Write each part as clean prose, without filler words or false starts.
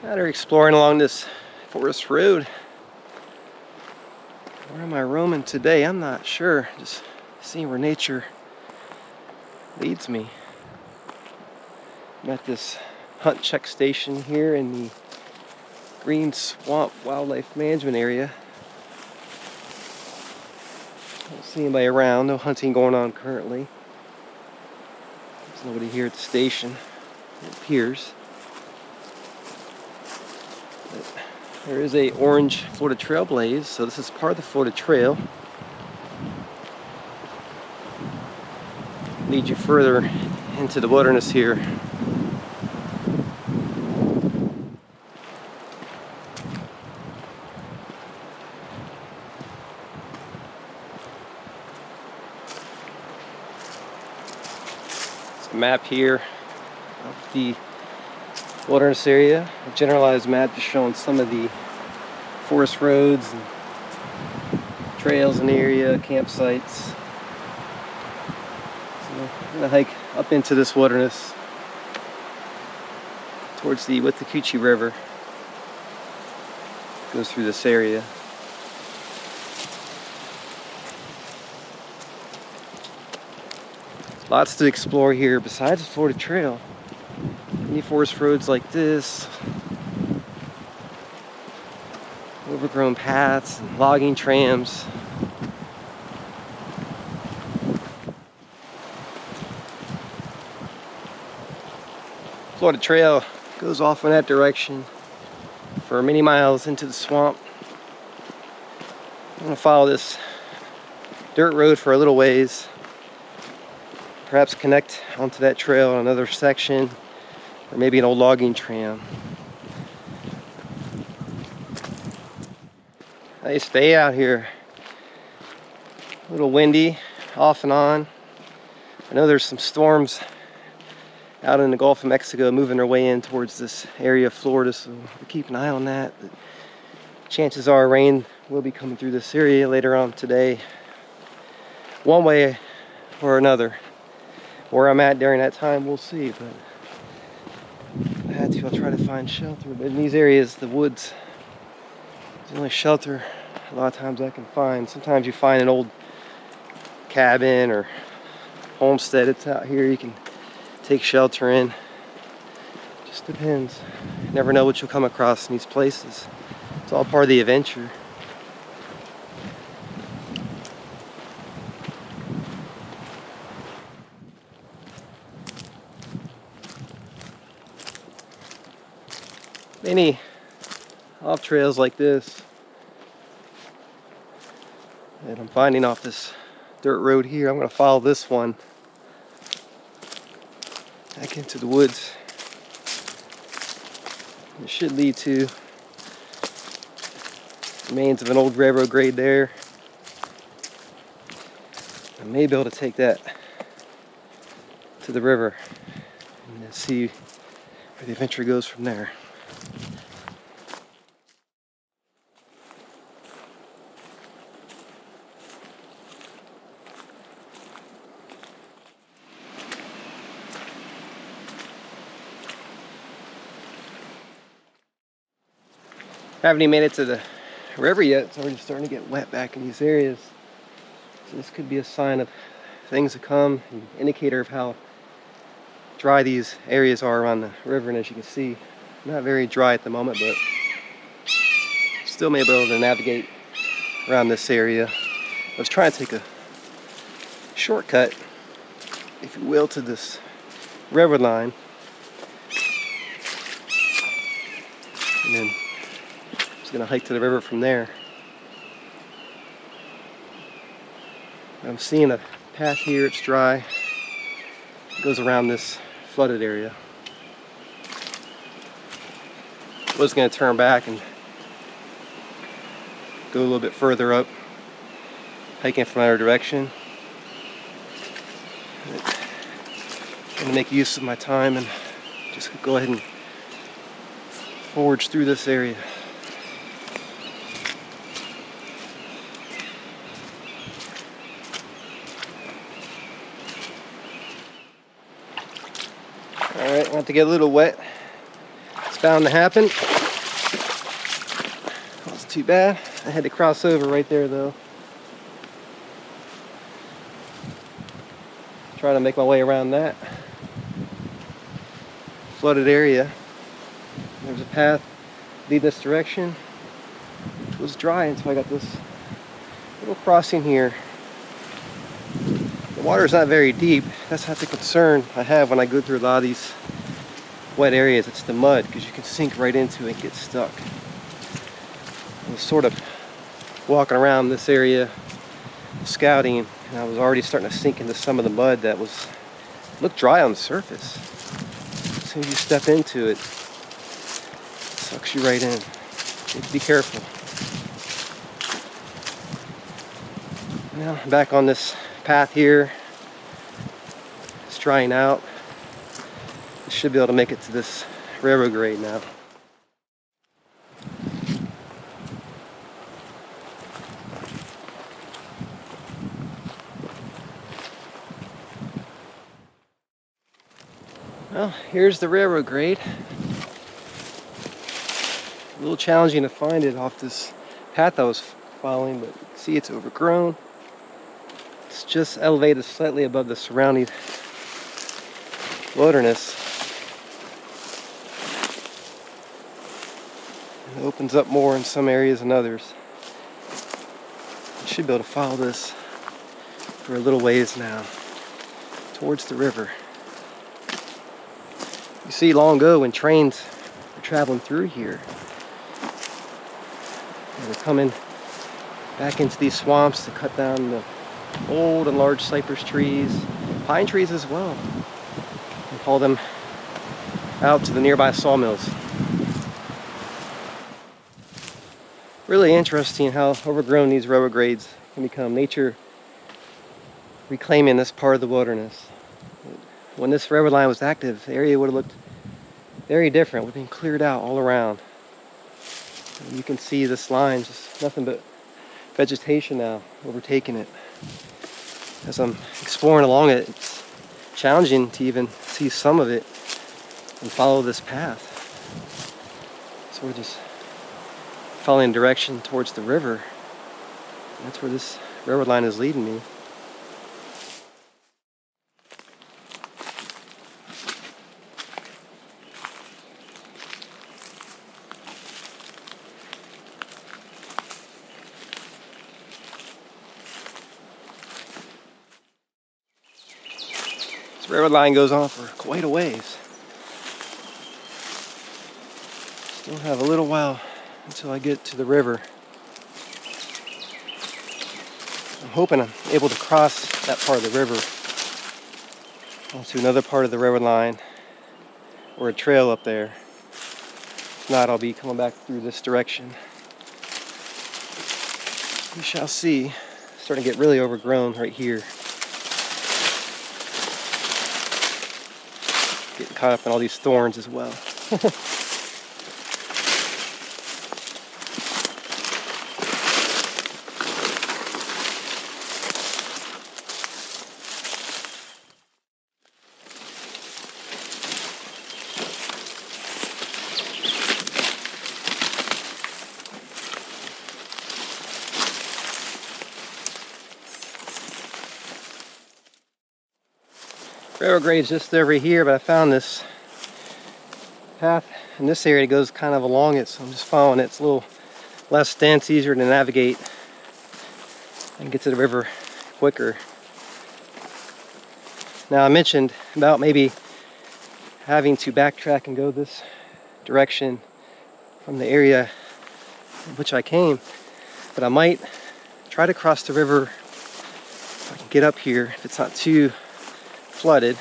Out here exploring along this forest road. Where am I roaming today? I'm not sure. Just seeing where nature leads me. I'm at this hunt check station here in the Green Swamp Wildlife Management Area. Don't see anybody around, no hunting going on currently. There's nobody here at the station, it appears. But there is a orange Florida Trailblaze, so this is part of the Florida Trail. Lead you further into the wilderness here. Map here of the wilderness area, a generalized map just showing some of the forest roads and trails in the area, campsites. So I'm gonna hike up into this wilderness towards the Withlacoochee River. Goes through this area. Lots to explore here besides the Florida Trail. Many forest roads like this, overgrown paths and logging trams. Florida Trail goes off in that direction for many miles into the swamp. I'm gonna follow this dirt road for a little ways. Perhaps connect onto that trail on another section, or maybe an old logging tram. Nice day out here. A little windy, off and on. I know there's some storms out in the Gulf of Mexico moving their way in towards this area of Florida, so we'll keep an eye on that. But chances are rain will be coming through this area later on today, one way or another. Where I'm at during that time, we'll see, but if I had to, I'll try to find shelter. But in these areas, the woods is the only shelter a lot of times I can find. Sometimes you find an old cabin or homestead that's out here you can take shelter in. Just depends. You never know what you'll come across in these places. It's all part of the adventure. Many off trails like this that I'm finding off this dirt road here. I'm going to follow this one back into the woods. It should lead to remains of an old railroad grade there. I may be able to take that to the river and see where the adventure goes from there. Haven't even made it to the river yet. It's already starting to get wet back in these areas. So this could be a sign of things to come, an indicator of how dry these areas are around the river. And as you can see, not very dry at the moment, but still may be able to navigate around this area. I was trying to take a shortcut, if you will, to this river line. And then gonna hike to the river from there. I'm seeing a path here, it's dry. It goes around this flooded area. I was gonna turn back and go a little bit further up, hiking from another direction. But I'm gonna make use of my time and just go ahead and forge through this area. Alright, I want to get a little wet. It's bound to happen. That's too bad. I had to cross over right there though. Try to make my way around that flooded area. There's a path leading this direction, which was dry until I got this little crossing here. The water's not very deep. That's not the concern I have when I go through a lot of these wet areas. It's the mud, because you can sink right into it and get stuck. I was sort of walking around this area scouting, and I was already starting to sink into some of the mud that looked dry on the surface. As soon as you step into it, it sucks you right in. You have to be careful. Now I'm back on this path here. It's drying out. I should be able to make it to this railroad grade now. Well, here's the railroad grade. A little challenging to find it off this path I was following, but see, it's overgrown. It's just elevated slightly above the surrounding wilderness. It opens up more in some areas than others. I should be able to follow this for a little ways now towards the river. You see, long ago when trains were traveling through here, they were coming back into these swamps to cut down the old and large cypress trees, pine trees as well, and haul them out to the nearby sawmills. Really interesting how overgrown these railroad grades can become. Nature reclaiming this part of the wilderness. When this railroad line was active, the area would have looked very different. We've been cleared out all around. And you can see this line, just nothing but vegetation now overtaking it. As I'm exploring along it, it's challenging to even see some of it and follow this path. So we're just following direction towards the river. That's where this railroad line is leading me. This railroad line goes on for quite a ways. Still have a little while until I get to the river. I'm hoping I'm able to cross that part of the river onto another part of the railroad line or a trail up there. If not, I'll be coming back through this direction. We shall see. It's starting to get really overgrown right here. Getting caught up in all these thorns as well. Railroad grade's just over here, but I found this path in this area. It goes kind of along it, so I'm just following it. It's a little less dense, easier to navigate, and get to the river quicker. Now, I mentioned about maybe having to backtrack and go this direction from the area in which I came, but I might try to cross the river if I can get up here, if it's not too flooded.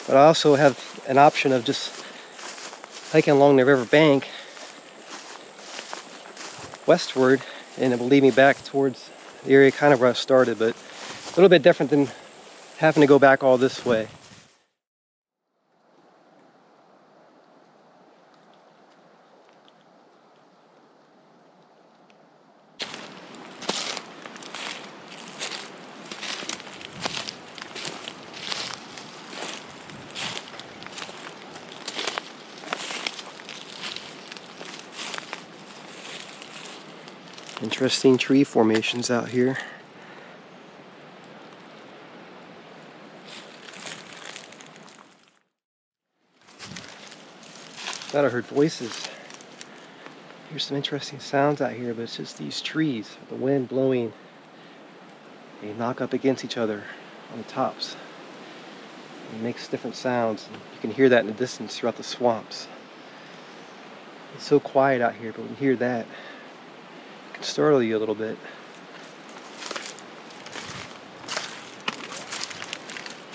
But I also have an option of just hiking along the river bank westward, and it will lead me back towards the area kind of where I started, but a little bit different than having to go back all this way. Interesting tree formations out here. Thought I heard voices. Here's some interesting sounds out here, but it's just these trees, the wind blowing. They knock up against each other on the tops. It makes different sounds, and you can hear that in the distance throughout the swamps. It's so quiet out here, but when you hear that, it can startle you a little bit.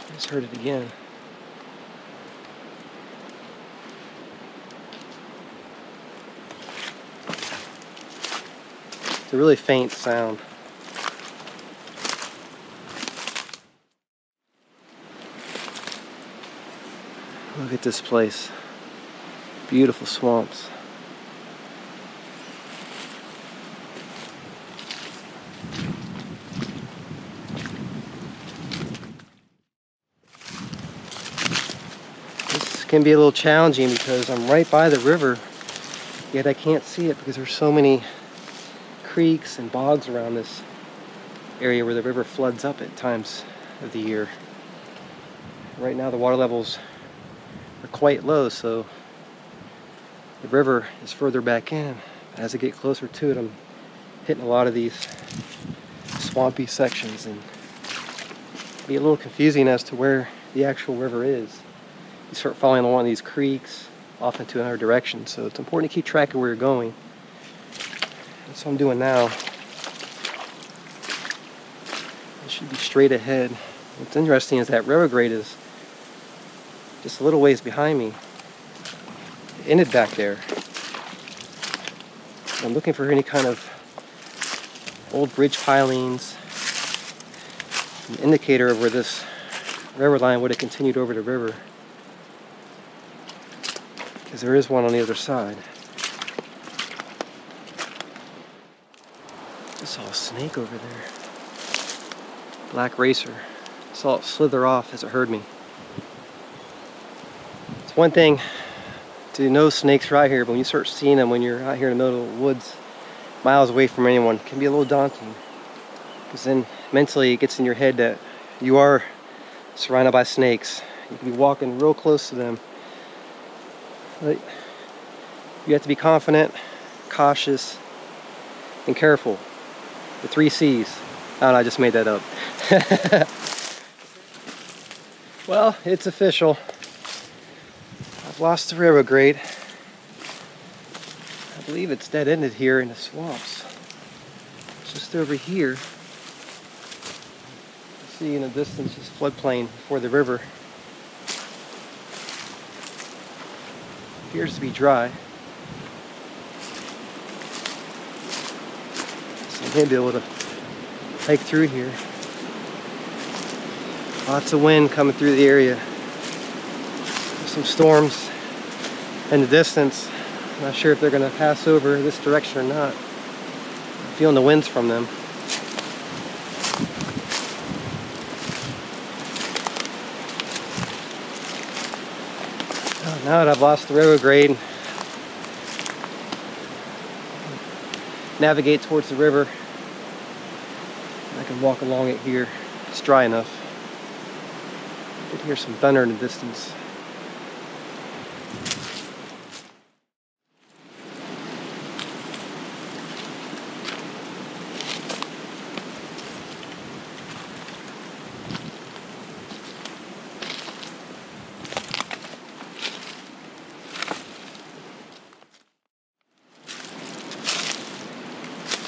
I just heard it again. It's a really faint sound. Look at this place. Beautiful swamps. This can be a little challenging because I'm right by the river, yet I can't see it because there's so many creeks and bogs around this area where the river floods up at times of the year. Right now the water levels are quite low, so the river is further back in. As I get closer to it, I'm hitting a lot of these swampy sections, and it'll be a little confusing as to where the actual river is. You start following along these creeks off into another direction, so it's important to keep track of where you're going. That's what I'm doing now. It should be straight ahead. What's interesting is that river grade is just a little ways behind me. It ended back there. I'm looking for any kind of old bridge pilings, an indicator of where this river line would have continued over the river, because there is one on the other side. I saw a snake over there. Black racer. I saw it slither off as it heard me. It's one thing to know snakes right here, but when you start seeing them when you're out here in the middle of the woods, miles away from anyone, it can be a little daunting. Because then mentally it gets in your head that you are surrounded by snakes. You can be walking real close to them. But you have to be confident, cautious, and careful. The 3 C's. Oh, I just made that up. Well, it's official. I've lost the railroad grade. I believe it's dead-ended here in the swamps. It's just over here. You see in the distance is floodplain before the river. Appears to be dry. So I may be able to hike through here. Lots of wind coming through the area. There's some storms in the distance. I'm not sure if they're going to pass over this direction or not. I'm feeling the winds from them. Now that I've lost the railroad grade, navigate towards the river. I can walk along it here. It's dry enough. I can hear some thunder in the distance.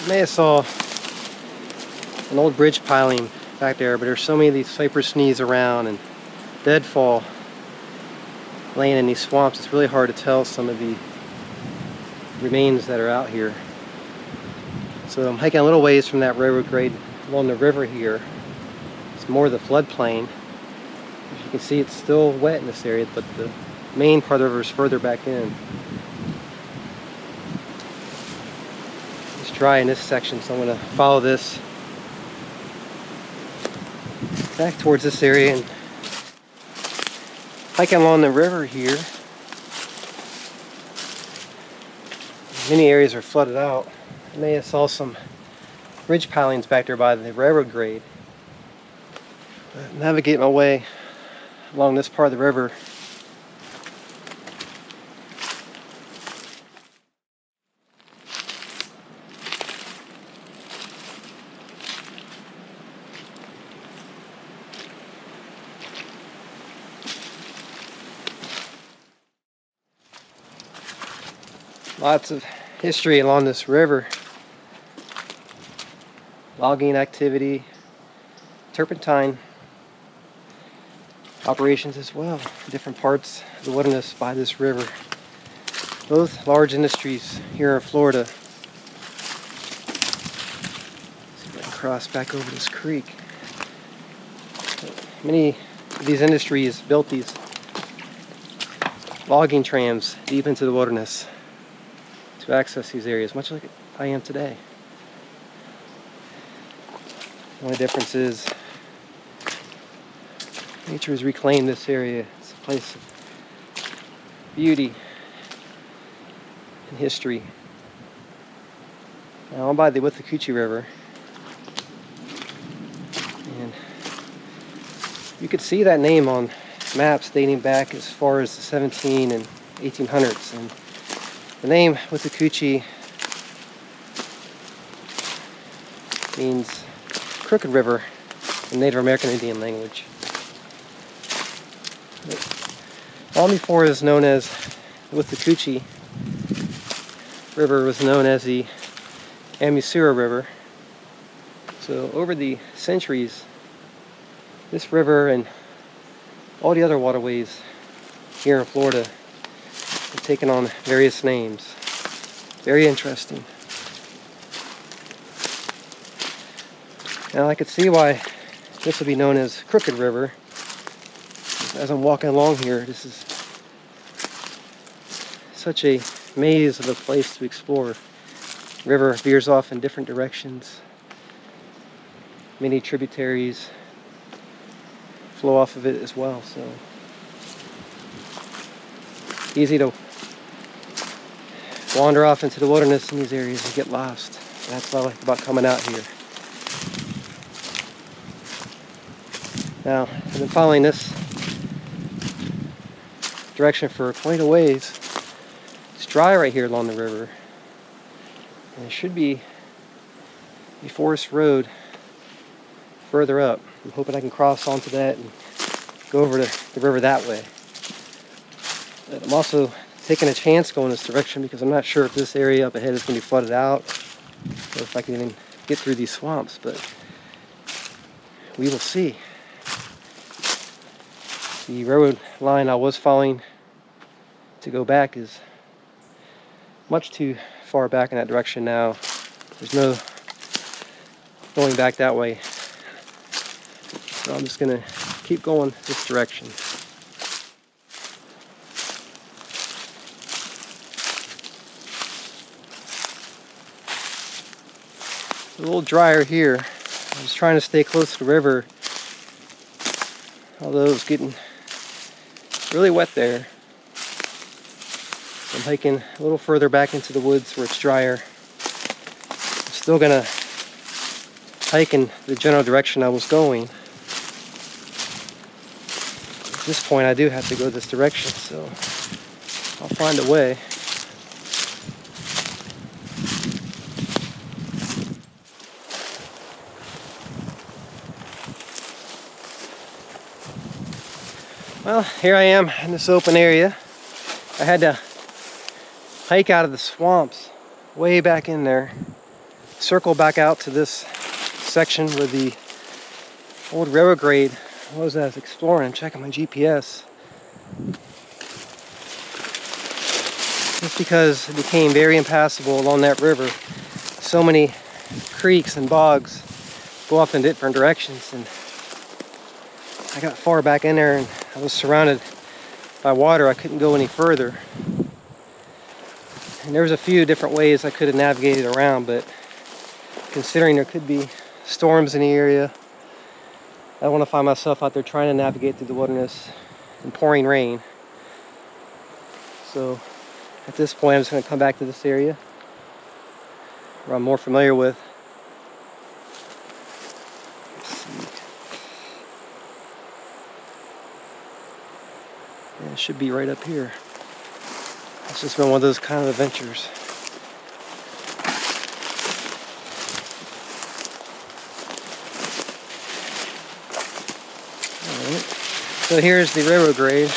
I may have saw an old bridge piling back there, but there's so many of these cypress knees around and deadfall laying in these swamps. It's really hard to tell some of the remains that are out here. So I'm hiking a little ways from that railroad grade along the river here. It's more the floodplain. As you can see, it's still wet in this area, but the main part of the river is further back in. It's dry in this section, so I'm going to follow this back towards this area and hiking along the river here. Many areas are flooded out. I may have saw some ridge pilings back there by the railroad grade. Navigate my way along this part of the river. Lots of history along this river. Logging activity, turpentine operations as well. Different parts of the wilderness by this river. Both large industries here in Florida. See if I can cross back over this creek. Many of these industries built these logging trams deep into the wilderness to access these areas, much like I am today. The only difference is nature has reclaimed this area. It's a place of beauty and history. Now I'm by the Withlacoochee River, and you could see that name on maps dating back as far as the 17 and 1800s. And the name Withlacoochee means Crooked River in Native American Indian language. Long before it was known as the Withlacoochee River, was known as the Amusura River. So over the centuries, this river and all the other waterways here in Florida have taken on various names. Very interesting. Now I could see why this would be known as Crooked River. As I'm walking along here, this is such a maze of a place to explore. The river veers off in different directions. Many tributaries flow off of it as well, so easy to wander off into the wilderness in these areas and get lost. That's what I like about coming out here. Now, I've been following this direction for quite a ways. It's dry right here along the river, and there should be a forest road further up. I'm hoping I can cross onto that and go over to the river that way. But I'm also taking a chance going this direction because I'm not sure if this area up ahead is going to be flooded out or if I can even get through these swamps, but we will see. The railroad line I was following to go back is much too far back in that direction now. There's no going back that way. So I'm just going to keep going this direction. It's a little drier here. I was trying to stay close to the river, although it was getting really wet there. I'm hiking a little further back into the woods where it's drier. I'm still gonna hike in the general direction I was going. At this point I do have to go this direction, so I'll find a way. Well, here I am in this open area. I had to hike out of the swamps way back in there, circle back out to this section where the old railroad grade was. I was exploring and checking my GPS. Just because it became very impassable along that river. So many creeks and bogs go off in different directions, and I got far back in there and I was surrounded by water. I couldn't go any further. And there was a few different ways I could have navigated around, but considering there could be storms in the area, I don't want to find myself out there trying to navigate through the wilderness in pouring rain. So at this point I'm just going to come back to this area where I'm more familiar with. Let's see. Yeah, it should be right up here. It's just been one of those kind of adventures. Alright. So here's the railroad grade.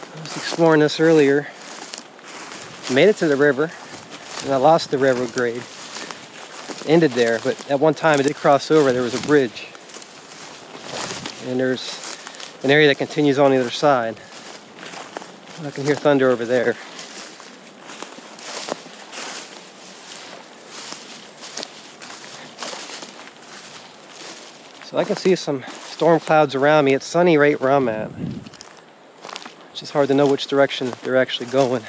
I was exploring this earlier. Made it to the river, and I lost the railroad grade. Ended there, but at one time it did cross over. There was a bridge, and there's an area that continues on the other side. I can hear thunder over there. So I can see some storm clouds around me. It's sunny right where I'm at. It's just hard to know which direction they're actually going.